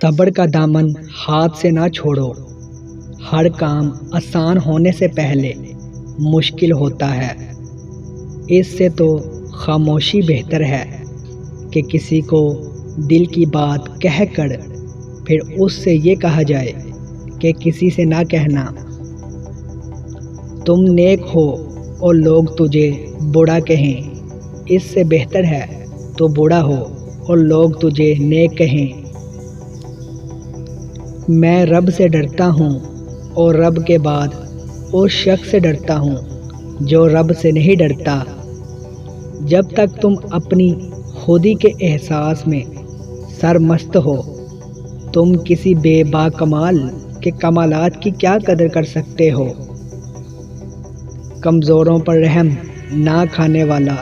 صبر کا دامن ہاتھ سے نہ چھوڑو، ہر کام آسان ہونے سے پہلے مشکل ہوتا ہے۔ اس سے تو خاموشی بہتر ہے کہ کسی کو دل کی بات کہہ کر پھر اس سے یہ کہا جائے کہ کسی سے نہ کہنا۔ تم نیک ہو اور لوگ تجھے برا کہیں، اس سے بہتر ہے تو برا ہو اور لوگ تجھے نیک کہیں۔ میں رب سے ڈرتا ہوں اور رب کے بعد اس شخص سے ڈرتا ہوں جو رب سے نہیں ڈرتا۔ جب تک تم اپنی خودی کے احساس میں سرمست ہو، تم کسی بے باکمال کے کمالات کی کیا قدر کر سکتے ہو؟ کمزوروں پر رحم نہ کھانے والا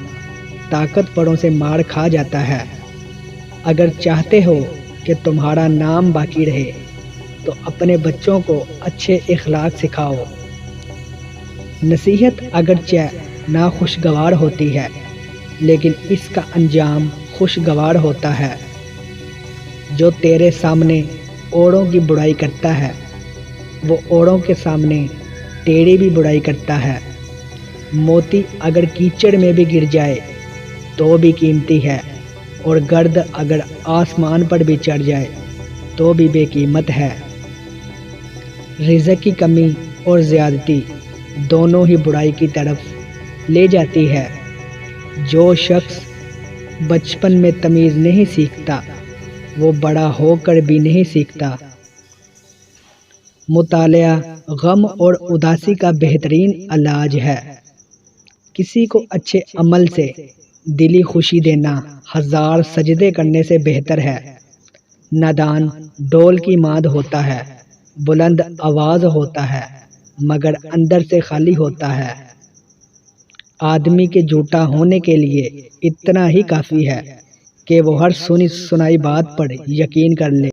طاقتوروں سے مار کھا جاتا ہے۔ اگر چاہتے ہو کہ تمہارا نام باقی رہے تو اپنے بچوں کو اچھے اخلاق سکھاؤ۔ نصیحت اگرچہ ناخوشگوار ہوتی ہے لیکن اس کا انجام خوشگوار ہوتا ہے۔ جو تیرے سامنے اوروں کی برائی کرتا ہے وہ اوروں کے سامنے تیری بھی برائی کرتا ہے۔ موتی اگر کیچڑ میں بھی گر جائے تو بھی قیمتی ہے، اور گرد اگر آسمان پر بھی چڑھ جائے تو بھی بے قیمت ہے۔ رزق کی کمی اور زیادتی دونوں ہی برائی کی طرف لے جاتی ہے۔ جو شخص بچپن میں تمیز نہیں سیکھتا وہ بڑا ہو کر بھی نہیں سیکھتا۔ مطالعہ غم اور اداسی کا بہترین علاج ہے۔ کسی کو اچھے عمل سے دلی خوشی دینا ہزار سجدے کرنے سے بہتر ہے۔ نادان ڈول کی مانند ہوتا ہے، بلند آواز ہوتا ہے مگر اندر سے خالی ہوتا ہے۔ آدمی کے جھوٹا ہونے کے لیے اتنا ہی کافی ہے کہ وہ ہر سنی سنائی بات پر یقین کر لے۔